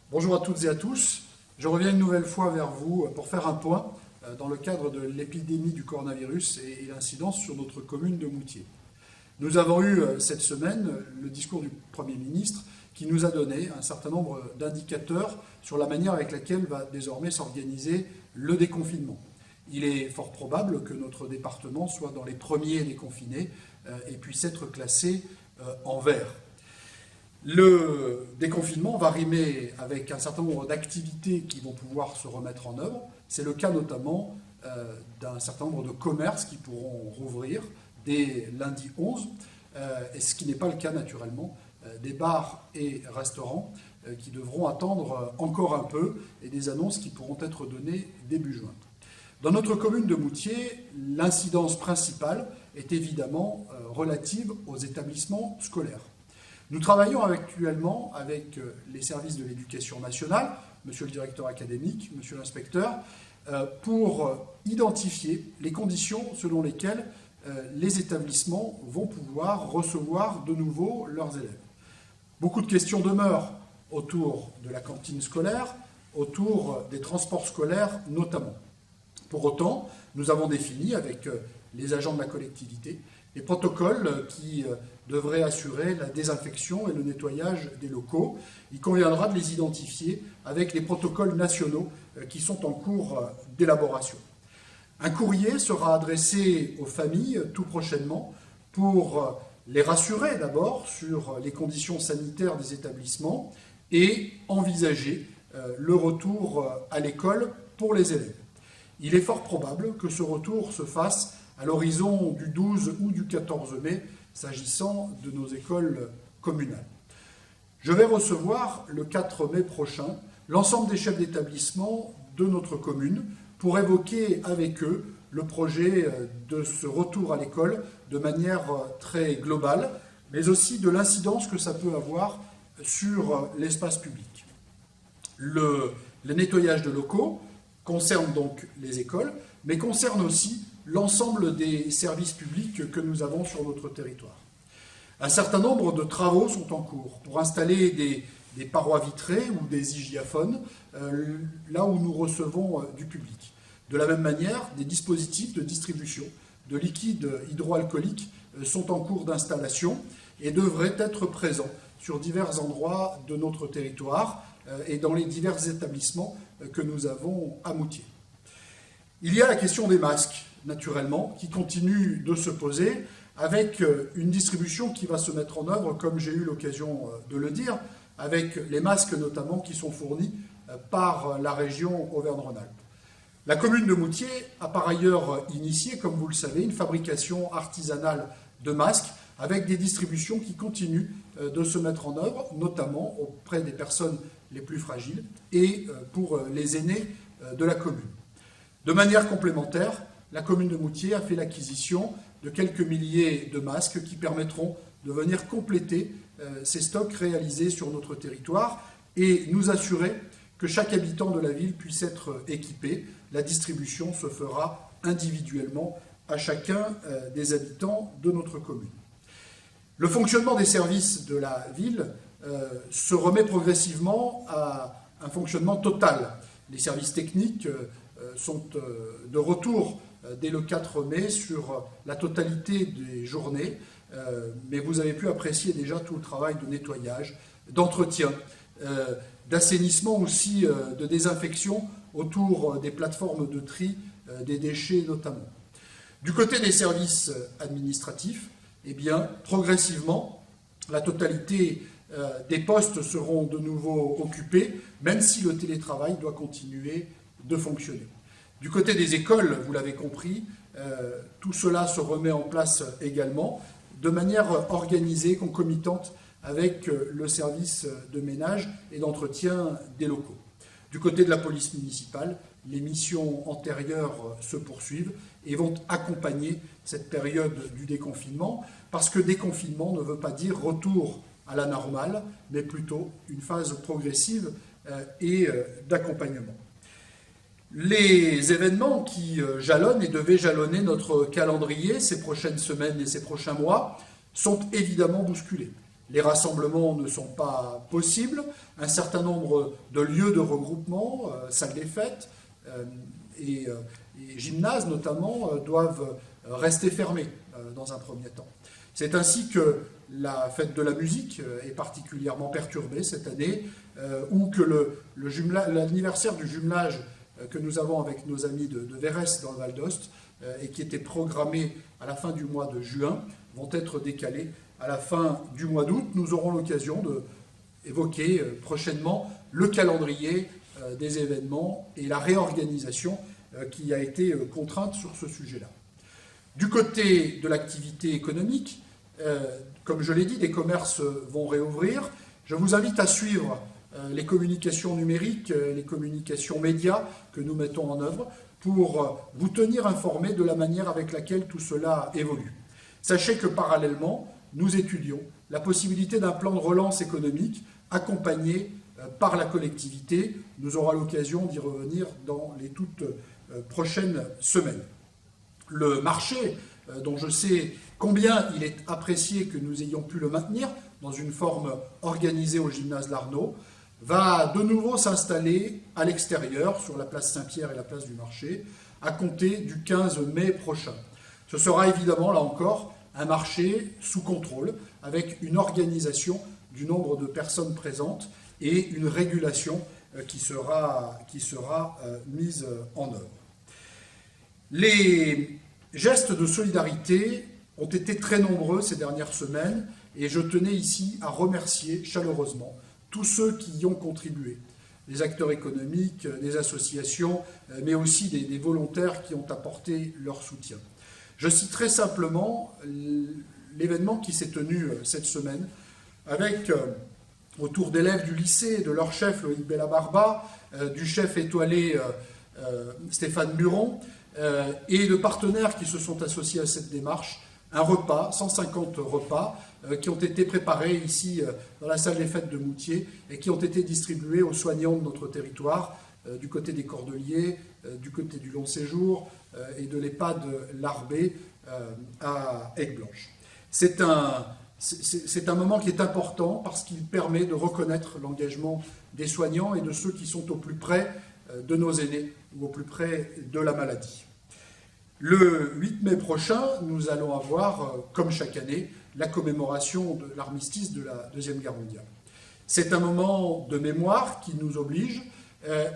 Bonjour à toutes et à tous. Je reviens une nouvelle fois vers vous pour faire un point dans le cadre de l'épidémie du coronavirus et l'incidence sur notre commune de Moutier. Nous avons eu cette semaine le discours du Premier ministre qui nous a donné un certain nombre d'indicateurs sur la manière avec laquelle va désormais s'organiser le déconfinement. Il est fort probable que notre département soit dans les premiers déconfinés et puisse être classé en vert. Le déconfinement va rimer avec un certain nombre d'activités qui vont pouvoir se remettre en œuvre. C'est le cas notamment d'un certain nombre de commerces qui pourront rouvrir dès lundi 11, et ce qui n'est pas le cas naturellement des bars et restaurants qui devront attendre encore un peu et des annonces qui pourront être données début juin. Dans notre commune de Moutier, l'incidence principale est évidemment relative aux établissements scolaires. Nous travaillons actuellement avec les services de l'éducation nationale, monsieur le directeur académique, monsieur l'inspecteur, pour identifier les conditions selon lesquelles les établissements vont pouvoir recevoir de nouveau leurs élèves. Beaucoup de questions demeurent autour de la cantine scolaire, autour des transports scolaires notamment. Pour autant, nous avons défini avec les agents de la collectivité les protocoles qui devraient assurer la désinfection et le nettoyage des locaux. Il conviendra de les identifier avec les protocoles nationaux qui sont en cours d'élaboration. Un courrier sera adressé aux familles tout prochainement pour les rassurer d'abord sur les conditions sanitaires des établissements et envisager le retour à l'école pour les élèves. Il est fort probable que ce retour se fasse à l'horizon du 12 ou du 14 mai, s'agissant de nos écoles communales. Je vais recevoir le 4 mai prochain l'ensemble des chefs d'établissement de notre commune pour évoquer avec eux le projet de ce retour à l'école de manière très globale, mais aussi de l'incidence que ça peut avoir sur l'espace public. Le nettoyage de locaux concerne donc les écoles, mais concerne aussi l'ensemble des services publics que nous avons sur notre territoire. Un certain nombre de travaux sont en cours pour installer des parois vitrées ou des hygiaphones là où nous recevons du public. De la même manière, des dispositifs de distribution de liquide hydroalcoolique sont en cours d'installation et devraient être présents sur divers endroits de notre territoire et dans les divers établissements que nous avons à Moutier. Il y a la question des masques, naturellement, qui continue de se poser avec une distribution qui va se mettre en œuvre, comme j'ai eu l'occasion de le dire, avec les masques notamment qui sont fournis par la région Auvergne-Rhône-Alpes. La commune de Moutier a par ailleurs initié, comme vous le savez, une fabrication artisanale de masques avec des distributions qui continuent de se mettre en œuvre, notamment auprès des personnes les plus fragiles et pour les aînés de la commune. De manière complémentaire, la commune de Moutier a fait l'acquisition de quelques milliers de masques qui permettront de venir compléter ces stocks réalisés sur notre territoire et nous assurer que chaque habitant de la ville puisse être équipé. La distribution se fera individuellement à chacun des habitants de notre commune. Le fonctionnement des services de la ville se remet progressivement à un fonctionnement total. Les services techniques sont de retour dès le 4 mai sur la totalité des journées, mais vous avez pu apprécier déjà tout le travail de nettoyage, d'entretien, d'assainissement aussi, de désinfection autour des plateformes de tri des déchets notamment. Du côté des services administratifs, eh bien, progressivement, la totalité des postes seront de nouveau occupés, même si le télétravail doit continuer de fonctionner. Du côté des écoles, vous l'avez compris, tout cela se remet en place également, de manière organisée, concomitante avec le service de ménage et d'entretien des locaux. Du côté de la police municipale, les missions antérieures se poursuivent et vont accompagner cette période du déconfinement, parce que déconfinement ne veut pas dire retour à la normale, mais plutôt une phase progressive et d'accompagnement. Les événements qui jalonnent et devaient jalonner notre calendrier ces prochaines semaines et ces prochains mois sont évidemment bousculés. Les rassemblements ne sont pas possibles. Un certain nombre de lieux de regroupement, salles des fêtes et gymnases notamment, doivent rester fermés dans un premier temps. C'est ainsi que la fête de la musique est particulièrement perturbée cette année, ou que l'anniversaire du jumelage que nous avons avec nos amis de Verrès dans le Val d'Ost et qui était programmé à la fin du mois de juin vont être décalés à la fin du mois d'août. Nous aurons l'occasion d'évoquer prochainement le calendrier des événements et la réorganisation qui a été contrainte sur ce sujet-là. Du côté de l'activité économique, comme je l'ai dit, des commerces vont réouvrir. Je vous invite à suivre les communications numériques, les communications médias que nous mettons en œuvre pour vous tenir informés de la manière avec laquelle tout cela évolue. Sachez que parallèlement, nous étudions la possibilité d'un plan de relance économique accompagné par la collectivité. Nous aurons l'occasion d'y revenir dans les toutes prochaines semaines. Le marché, dont je sais combien il est apprécié que nous ayons pu le maintenir dans une forme organisée au gymnase Larnaud, va de nouveau s'installer à l'extérieur, sur la place Saint-Pierre et la place du marché, à compter du 15 mai prochain. Ce sera évidemment, là encore, un marché sous contrôle, avec une organisation du nombre de personnes présentes et une régulation qui sera mise en œuvre. Les gestes de solidarité ont été très nombreux ces dernières semaines et je tenais ici à remercier chaleureusement tous ceux qui y ont contribué, les acteurs économiques, les associations, mais aussi des volontaires qui ont apporté leur soutien. Je citerai simplement l'événement qui s'est tenu cette semaine avec, autour d'élèves du lycée, de leur chef Loïc Bellabarba, du chef étoilé Stéphane Buron, et de partenaires qui se sont associés à cette démarche, un repas, 150 repas, qui ont été préparés ici dans la salle des fêtes de Moutier et qui ont été distribués aux soignants de notre territoire, du côté des Cordeliers, du côté du Long Séjour et de l'EHPAD Larbé à Aigueblanche. C'est un moment qui est important parce qu'il permet de reconnaître l'engagement des soignants et de ceux qui sont au plus près de nos aînés ou au plus près de la maladie. Le 8 mai prochain, nous allons avoir, comme chaque année, la commémoration de l'armistice de la Deuxième Guerre mondiale. C'est un moment de mémoire qui nous oblige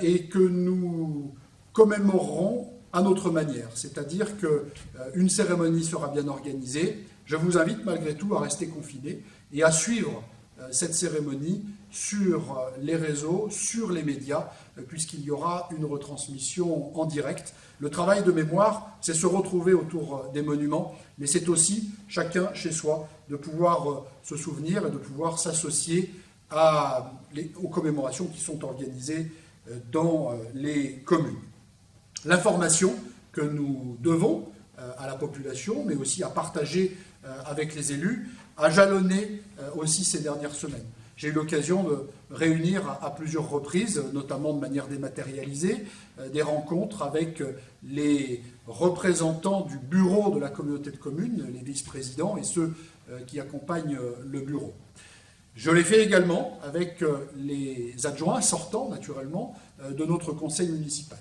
et que nous commémorerons à notre manière, c'est-à-dire qu'une cérémonie sera bien organisée. Je vous invite malgré tout à rester confinés et à suivre cette cérémonie sur les réseaux, sur les médias, puisqu'il y aura une retransmission en direct. Le travail de mémoire, c'est se retrouver autour des monuments, mais c'est aussi, chacun chez soi, de pouvoir se souvenir et de pouvoir s'associer aux commémorations qui sont organisées dans les communes. L'information que nous devons à la population, mais aussi à partager avec les élus, a jalonné aussi ces dernières semaines. J'ai eu l'occasion de réunir à plusieurs reprises, notamment de manière dématérialisée, des rencontres avec les représentants du bureau de la communauté de communes, les vice-présidents et ceux qui accompagnent le bureau. Je l'ai fait également avec les adjoints sortants, naturellement, de notre conseil municipal.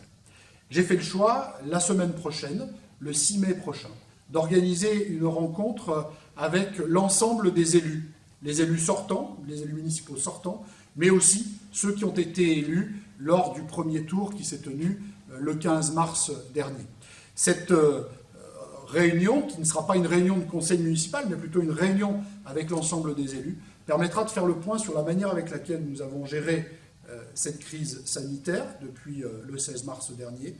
J'ai fait le choix, la semaine prochaine, le 6 mai prochain, d'organiser une rencontre avec l'ensemble des élus, les élus sortants, les élus municipaux sortants, mais aussi ceux qui ont été élus lors du premier tour qui s'est tenu le 15 mars dernier. Cette réunion, qui ne sera pas une réunion de conseil municipal, mais plutôt une réunion avec l'ensemble des élus, permettra de faire le point sur la manière avec laquelle nous avons géré cette crise sanitaire depuis le 16 mars dernier,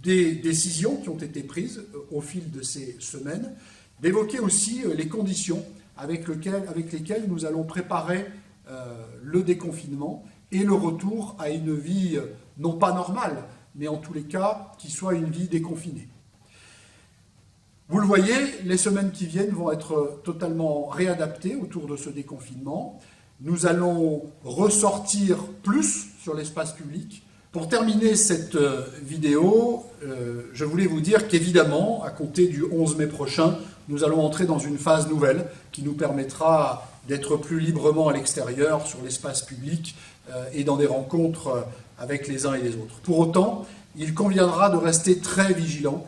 des décisions qui ont été prises au fil de ces semaines, d'évoquer aussi les conditions avec lesquelles nous allons préparer le déconfinement et le retour à une vie non pas normale, mais en tous les cas qui soit une vie déconfinée. Vous le voyez, les semaines qui viennent vont être totalement réadaptées autour de ce déconfinement. Nous allons ressortir plus sur l'espace public. Pour terminer cette vidéo, je voulais vous dire qu'évidemment, à compter du 11 mai prochain, nous allons entrer dans une phase nouvelle qui nous permettra d'être plus librement à l'extérieur, sur l'espace public et dans des rencontres avec les uns et les autres. Pour autant, il conviendra de rester très vigilant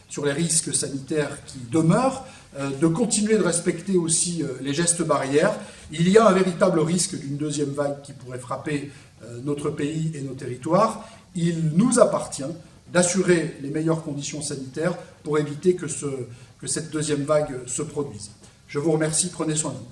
sur les risques sanitaires qui demeurent, de continuer de respecter aussi les gestes barrières. Il y a un véritable risque d'une deuxième vague qui pourrait frapper notre pays et nos territoires. Il nous appartient d'assurer les meilleures conditions sanitaires pour éviter que cette deuxième vague se produise. Je vous remercie, prenez soin de vous.